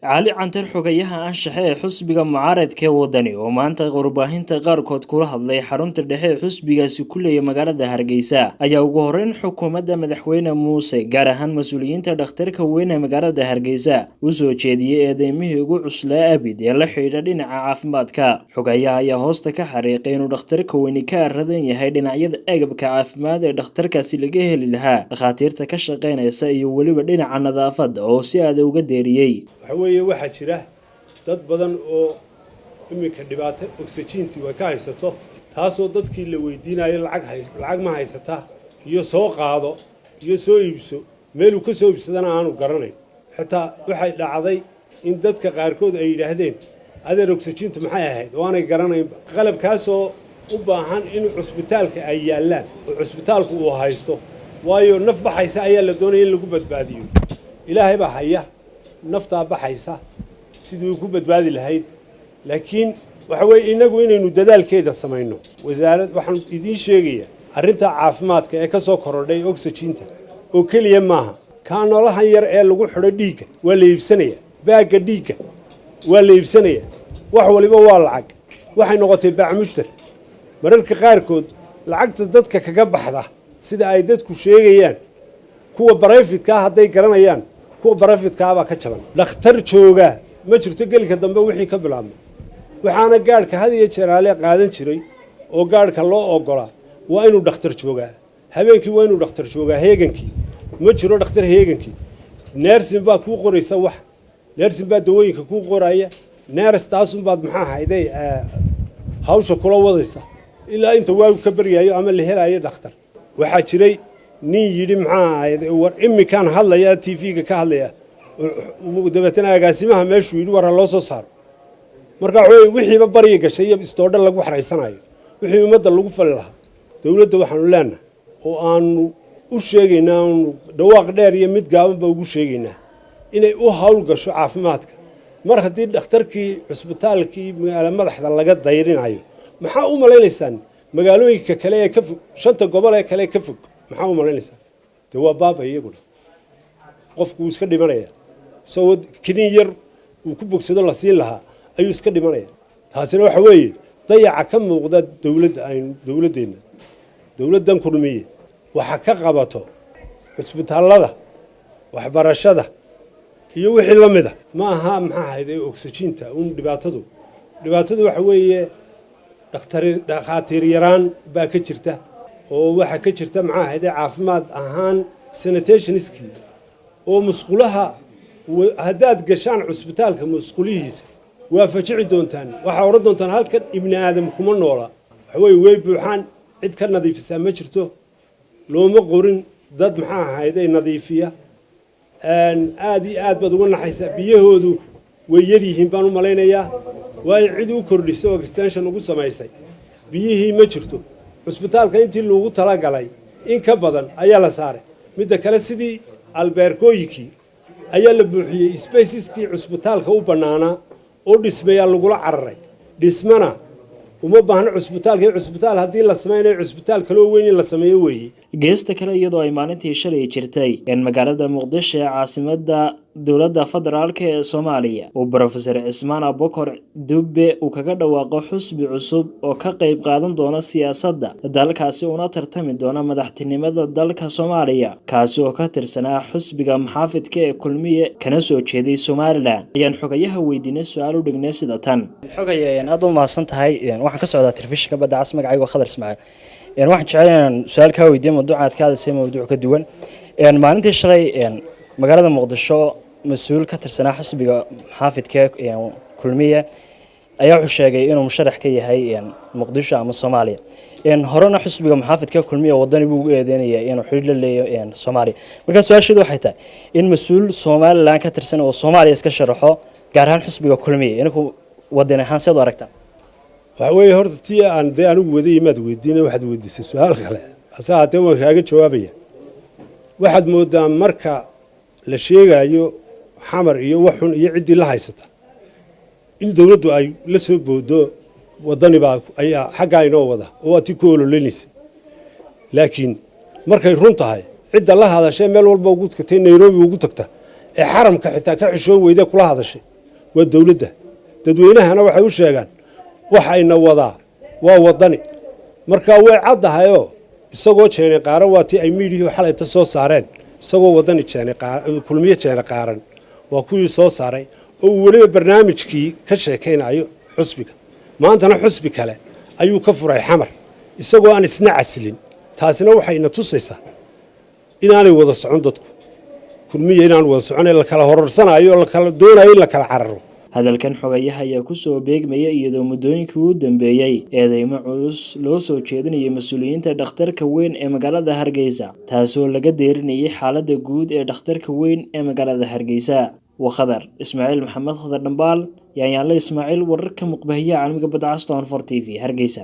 cali cantar xogayaha anshaxa ee xusbiga mucaaradka ee wadani oo maanta warbaahinta qaarkood kula hadlay xarunta dhexe ee xusbigaasi ku leeyahay magaalada Hargeysa ayaa ugu horeyn xukuumadda madaxweyne Muuse gaar ahaan mas'uuliyiinta dhakhtarka weyn ee magaalada Hargeysa u soo jeediyay eedeymihii ugu cuslaa abid ee la xiriira dhinaca caafimaadka. Xogayaha ayaa hoosta ka xariiqay inuu dhakhtarka weyni ka aradan yahay dhinacyada agabka caafimaad ee dhakhtarkaasi laga heli lahaa, dhakhaatiirta ka shaqeynaysa iyo weliba dhinaca nadaafadda oo si aad uga deeriyay. waxaa jira dad badan oo imika dhibaato oxygentii way ka haysato taasoo dadkii la weydiinayo lacag ma haysata iyo soo qaado iyo soo iibso meeluu ka soo iibsadana aanu garanayn. xitaa waxay dhacday in dadka qaarkood ay yidhaahdeen adeer oxygentu maxay ahayd oo aanay garanaynba. qalabkaasoo u baahan in cusbitaalka ay yaallaan oo cusbitaalku uu haysto, waayo naf baxaysa ayaa la doonaya in lagu badbaadiyo. ilaahay baa haya naftaa baxaysa sidii ku badbaadi lahayd, laakiin waxa weeye inagu inaynu dadaalkeeda samayno. wasaaradda waxaan idiin sheegayaa arrinta caafimaadka ee ka soo korodhay oxygen-ta oo kaliya maaha kaanolahan yar ee lagu xidho dhiigga waa la iibsanayaa, baagga dhiigga waa la iibsanayaa, wax waliba waa lacag. waxay noqotay baac mushtari. mararka qaarkood lacagta dadka kaga baxda sida ay dadku sheegayaan kuwa barayfidka hadday garanayaan kuwa barafidkaaba ka jaban. dhakhtar jooga ma jirto gelka dambe wixii ka bilaabmay. waxaana gaadhka had iyo jeer aale qaadan jiray oo gaadhka loo ogolaa waa inuu dhakhtar joogaa. habeenkii waa inuu dhakhtar joogaa, heegankii ma jiro dhakhtar heegankii. neersin baa kuu qoraysa wax, neersin baa dawooyinka kuu qoraya, neers taasun baad maxaa hayday hawsha kula wadaysa ilaa inta waagu ka baryayo ama la helayo dhakhtar. waxaa jiray nin yidhi maxaa ahayd war imikaan hadlaya TV-ga ka hadlaya dabeetana agaasimaha meeshuu yidhi war ha loo soo saaro. marka wixiiba baryi gashay iyo istoodha lagu xaraysanayo wixii ummadda lagu fali lahaa. dowladda waxaanu leenahay oo aanu u sheegaynaa, aanu dhawaaq dheer iyo mid gaabanba ugu sheegaynaa inay u hawl gasho caafimaadka. mar haddii dhakhtarkii cusbitaalkii magaala madaxda laga dayrinayo, maxaa u malaynaysaan magaalooyinka kale ee ka fog, shanta gobol ee kale ka fog, maxaa u malaynaysaa? dee waa baaba iyaguna. qofku wuu iska dhimanayaa isagoo kiniin yar uu ku bogsado la siin lahaa ayuu iska dhimanayaa. taasina waxa weeye dayaca ka muuqda dowladdeena dowladdan kulmiye waxa ka qabato cusbitaallada, waxbarashada iyo wixii la mida. ma aha maxaa ahayd oxygen-ta un dhibaatadu waxa weeye dhakhaatiir yaraan baa ka jirta oo waxa ka jirta maxaa ahayd caafimaad ahaan sanitationskii oo musqulaha haddaad gashaan cusbitaalka musqulihiisa waa fajici doontaan. waxaa odhan doontaan halkan ibni aadam kuma noola. waxa weeye way buuxaan, cid ka nadiifisaa ma jirto, looma qorin dad maxaa ahayd nadiifiya. aad iyo aad baad uga naxaysaa. biyahoodu way yar yihiin baan u malaynayaa, waayo cid u kordhisay oo extension ugu samaysay biyihii ma jirto. cusbitaalka intii loogu talagalay in ka badan ayaa la saaray. midda kale sidii albeerkooyinkii ayaa la buuxiyey spaceskii cusbitaalka u bannaanaa oo dhismayaa lagula cararay. dhismana uma baahna cusbitaal haddii la sameynayo cusbitaal kale oo weyn in la sameeyo weeye. geesta kale iyadoo ay maalintii shalay jirtay in magaalada Muqdisho ee caasimadda dowladda federaalka ee Soomaaliya uu Professor Cismaan Abukar Dube uu kaga dhawaaqo xusbi cusub oo ka qayb qaadan doona siyaasadda dalkaasi una tartami doona madaxtinimada dalka Soomaaliya, kaasi oo ka tirsanaa xusbiga muxaafidka ee kulmiye kana soo jeeday Somaliland. ayaan xogayaha weydiinay su'aal u dhignay sida tan. xogayeen aad u mahadsan tahay. waxaan ka socdaa telefishinka badda cas, magacaygu Khadar Ismaaciil. waxaan jecelahay inaan su'aal ka weydiiyo mawduucaad ka hadlaysay mawduuc ka duwan. maalintii shalay magaalada Muqdisho mas'uul ka tirsanaa xisbiga muxaafidka kulmiye ayaa wuxuu sheegay inuu musharax ka yahay Muqdisho ama Soomaaliya. horena xisbiga muxaafidka kulmiye wadani buu u eedeynayay inuu xiriir la leeyahay Soomaaliya. marka su'aasheedu waxay tahay in mas'uul Soomaaliland ka tirsan oo Soomaaliya iska sharaxo gaar ahaan xisbiga kulmiye inuu wadani ahaan sida aragtaa. waxa weeye horta tii aan anigu waday imaad weydiinay waxaad weydiisay su'aal kale hase haatee waan kaaga jawaabaya. waxaad moodaa marka la sheegayo xamar iyo waxun iyo ciddii la haysata in dowladdu ay la soo boodo wadani baa ayaa xaggaa inoo wada oo waa tii ku ololeynaysa. laakiin markay run tahay cidda la hadashay meel walba ugu tagtay Nairobi ugu tagta ee xaramka xitaa ka xishoo weyday kula hadashay waa dawladda dadweynahana waxay u sheegaan waxayna wadaa waa wadani marka way caddahayo isagoo jeene qaaran waa tii ay miidiyuhu xalayta soo saareen isagoo wadani jeene qaaran kulmiye jeene qaaran waa kuwii soo saaray oo waliba barnaamijkii ka sheekaynayo xusbiga maantana xusbi kale ayuu ka furay xamar isagoo aan isna caslin taasina waxayna tusaysaa inaanay wada socon dadku kulmiye inaan wada soconay la kala horarsanayo la kala doonayo in la kala cararo hadalkan xogayaha ayaa ku soo beegmaya iyadoo muddooyinkii u dambeeyay eedeymo culus loo soo jeedinayay mas'uuliyiinta dhakhtarka weyn ee magaalada Hargeysa taasoo laga deerinayay xaaladda guud ee dhakhtarka weyn ee magaalada Hargeysa وخضر إسماعيل محمد خضر دنبال يعني الله إسماعيل ورك مقبهية عن مقبض عصطان فور تي في هرقيسة.